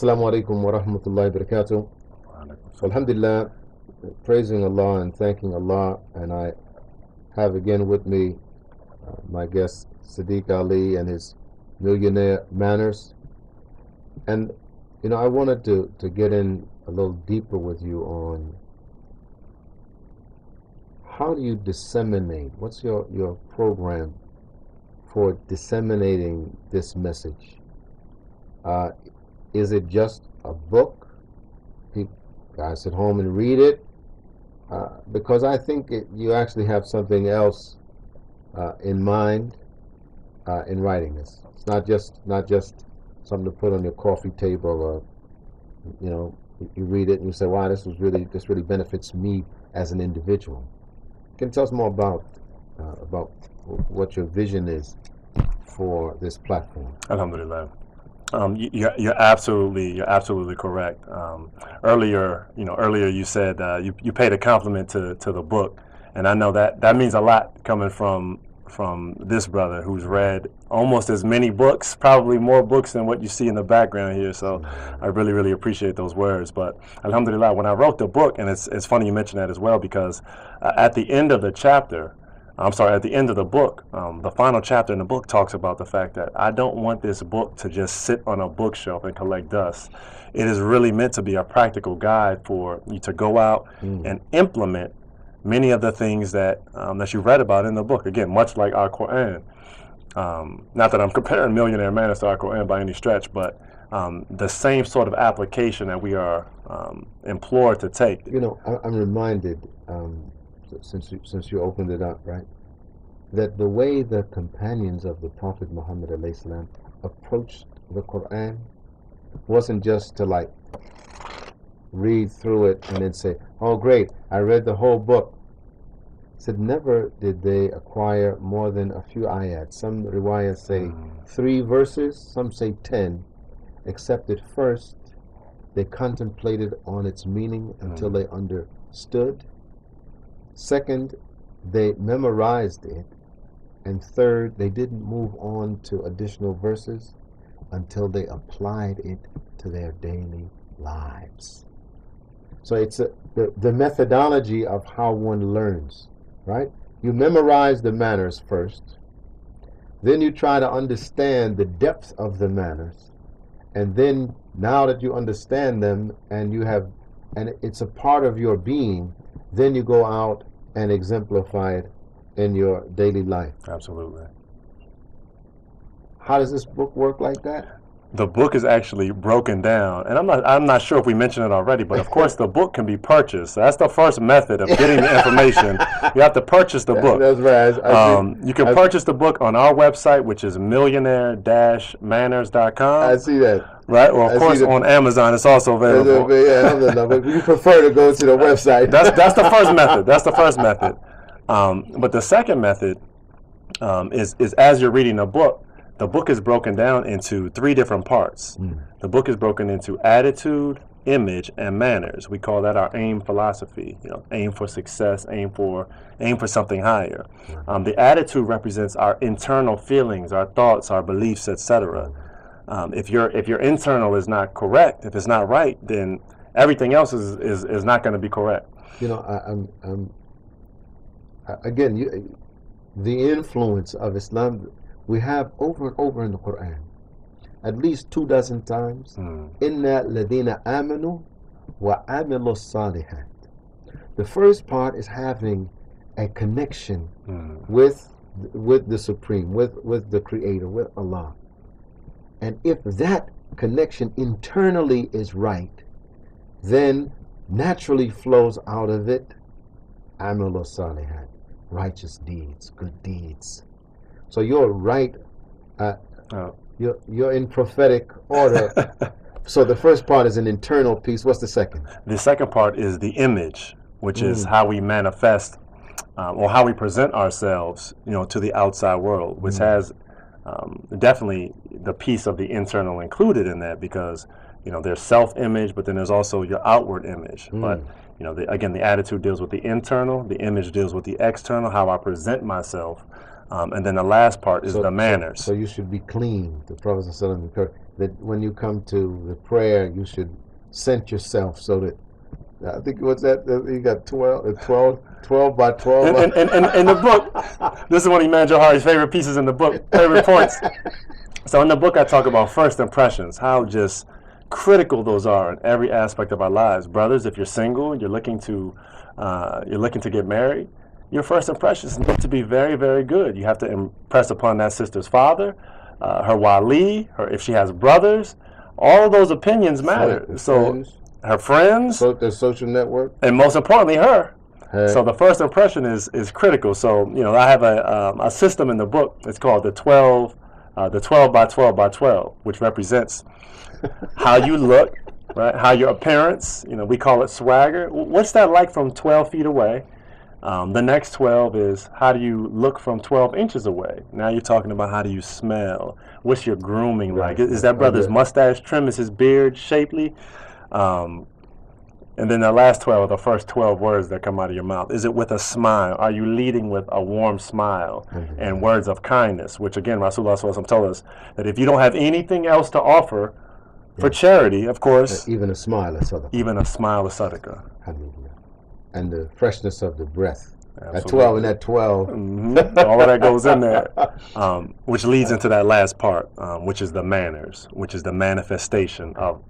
Assalamu alaikum wa rahmatullahi wa barakatuh. Alhamdulillah, praising Allah and thanking Allah, and I have again with me my guest Sadiq Ali and his Millionaire manners. And I wanted to get in a little deeper with you on how do you disseminate, what's your program for disseminating this message? Is it just a book? Guys sit home and read it? Because I think you actually have something else in mind in writing this. It's not just something to put on your coffee table, or you read it and you say, "Wow, this really benefits me as an individual." Can you tell us more about what your vision is for this platform? Alhamdulillah. You're absolutely correct. Earlier you said you paid a compliment to the book, and I know that means a lot coming from this brother who's read almost as many books, probably more books than what you see in the background here. So I really appreciate those words. But alhamdulillah, when I wrote the book, and it's funny you mentioned that as well, because at the end of the book, the final chapter in the book talks about the fact that I don't want this book to just sit on a bookshelf and collect dust. It is really meant to be a practical guide for you to go out and implement many of the things that you read about in the book. Again, much like our Quran. Not that I'm comparing Millionaire Manners to our Quran by any stretch, but the same sort of application that we are implored to take. I'm reminded, since you opened it up, right, that the way the companions of the Prophet Muhammad ﷺ approached the Quran wasn't just to read through it and then say, "Oh great, I read the whole book." Said never did they acquire more than a few ayat. Some riwayahs say 3 verses, some say 10, except at first they contemplated on its meaning until they understood. Second, they memorized it. And third, they didn't move on to additional verses until they applied it to their daily lives. So it's the methodology of how one learns, right? You memorize the manners first, then you try to understand the depth of the manners, and then now that you understand them and it's a part of your being, then you go out and exemplify it in your daily life. Absolutely. How does this book work like that? The book is actually broken down, and I'm not sure if we mentioned it already, but of course the book can be purchased. So that's the first method of getting the information. You have to purchase the book. That's right. You can purchase the book on our website, which is millionaire-manners.com. I see that. Right, or of course on Amazon it's also available. But you prefer to go to the website. That's the first method. That's the first method. But the second method is as you're reading a book. The book is broken down into 3 different parts. The book is broken into attitude, image, and manners. We call that our AIM philosophy. Aim for success, aim for something higher. The attitude represents our internal feelings, our thoughts, our beliefs, etc. If your internal is not correct, if it's not right, then everything else is not going to be correct. Again, the influence of Islam. We have over and over in the Quran, at least 24 times, Inna ladina amanu wa amilu salihat. The first part is having a connection with the Supreme, with the Creator, with Allah. And if that connection internally is right, then naturally flows out of it amilu salihat, righteous deeds, good deeds. So you're right. You're in prophetic order. So the first part is an internal piece. What's the second? The second part is the image, which is how we manifest or how we present ourselves, to the outside world, which has definitely the piece of the internal included in that, because there's self-image, but then there's also your outward image. But again, the attitude deals with the internal, the image deals with the external, how I present myself And then the last part is the manners. So you should be clean. The Prophet ﷺ that when you come to the prayer, you should scent yourself so that, I think, what's that? You got 12 by 12. In the book, this is one of Imam Johari's favorite pieces in the book, favorite points. So in the book, I talk about first impressions, how just critical those are in every aspect of our lives. Brothers, if you're single, you're looking to get married, your first impressions need to be very, very good. You have to impress upon that sister's father, her wali, if she has brothers. All of those opinions matter. So her friends, their social network, and most importantly, her. So the first impression is critical. So I have a system in the book. It's called the 12 by 12 by 12, which represents how you look, right? How your appearance. We call it swagger. What's that like from 12 feet away? The next 12 is how do you look from 12 inches away? Now you're talking about how do you smell? What's your grooming like? Is that brother's mustache trim? Is his beard shapely? And then the last 12 are the first 12 words that come out of your mouth. Is it with a smile? Are you leading with a warm smile and words of kindness? Which again, Rasulullah SAW told us that if you don't have anything else to offer for charity, of course, even a smile is sadaqah. Even a smile is sadaqah. And the freshness of the breath. Absolutely. That 12 and that 12. All of that goes in there. Which leads into that last part, which is the manners, which is the manifestation of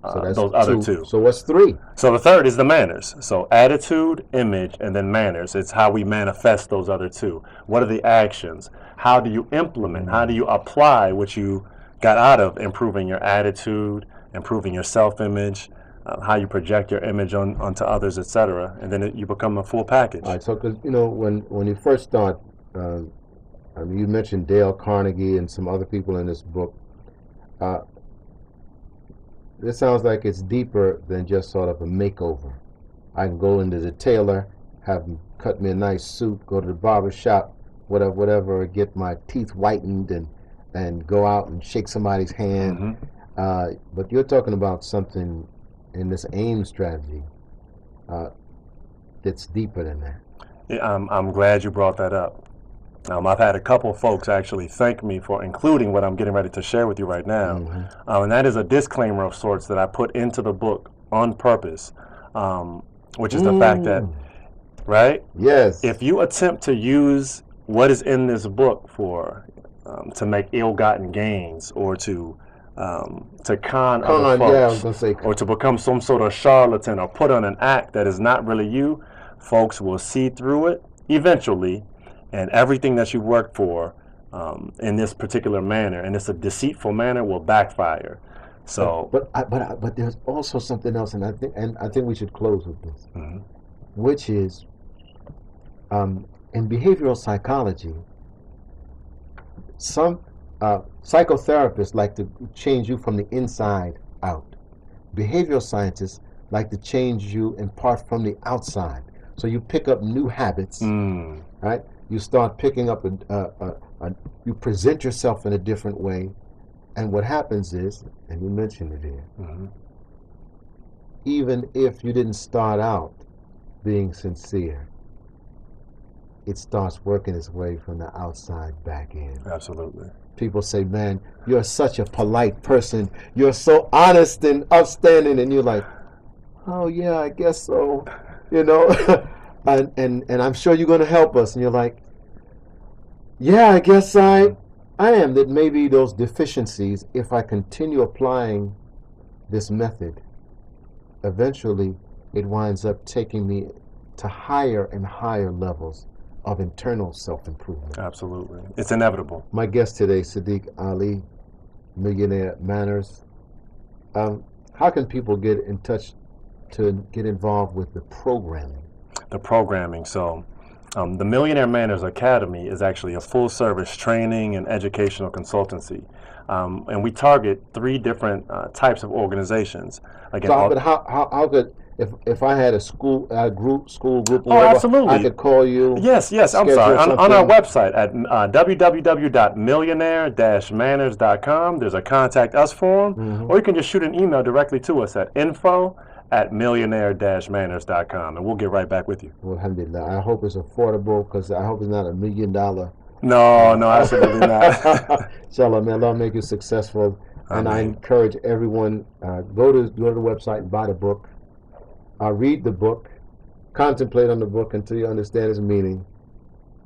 those other two. So what's 3? So the third is the manners. So attitude, image, and then manners. It's how we manifest those other 2. What are the actions? How do you implement? How do you apply what you got out of improving your attitude, improving your self-image, how you project your image onto others, etc., and then you become a full package. All right, so because when you first start, you mentioned Dale Carnegie and some other people in this book. This sounds like it's deeper than just sort of a makeover. I can go into the tailor, have him cut me a nice suit, go to the barber shop, whatever, get my teeth whitened, and go out and shake somebody's hand. But you're talking about something in this AIM strategy that's deeper than that. Yeah, I'm glad you brought that up. I've had a couple of folks actually thank me for including what I'm getting ready to share with you right now. And that is a disclaimer of sorts that I put into the book on purpose, which is the fact that, right? Yes. If you attempt to use what is in this book for to make ill-gotten gains or to con other folks, or to become some sort of charlatan or put on an act that is not really you, folks will see through it eventually, and everything that you worked for in this particular manner, and it's a deceitful manner, will backfire. So, but there's also something else, and I think we should close with this, which is in behavioral psychology, some psychotherapists like to change you from the inside out. Behavioral scientists like to change you in part from the outside. So you pick up new habits, right? You start picking up you present yourself in a different way, and what happens is, and you mentioned it here, even if you didn't start out being sincere, it starts working its way from the outside back in. Absolutely. People say, man, you're such a polite person. You're so honest and upstanding. And you're like, oh, yeah, I guess so. And I'm sure you're going to help us. And you're like, yeah, I guess I am. That maybe those deficiencies, if I continue applying this method, eventually it winds up taking me to higher and higher levels of internal self-improvement. Absolutely. It's inevitable. My guest today, Sadiq Ali, Millionaire Manners. How can people get in touch to get involved with the programming? The programming. So the Millionaire Manners Academy is actually a full-service training and educational consultancy. And we target 3 different types of organizations. Again, but how could... If I had a school group, absolutely, I could call you. Yes. I'm sorry. On our website at www.millionaire-manners.com, there's a contact us form, or you can just shoot an email directly to us at info@millionaire-manners.com, and we'll get right back with you. Well, alhamdulillah. I hope it's affordable, because I hope it's not $1 million No, absolutely not. Inshallah, may Allah make you successful. And I encourage everyone, go to the website and buy the book. Read the book. Contemplate on the book until you understand its meaning.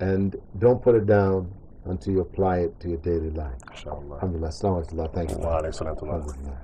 And don't put it down until you apply it to your daily life. Inshallah. Alhamdulillah. Assalamu alaikum. Thank you. Wa alaikum salam.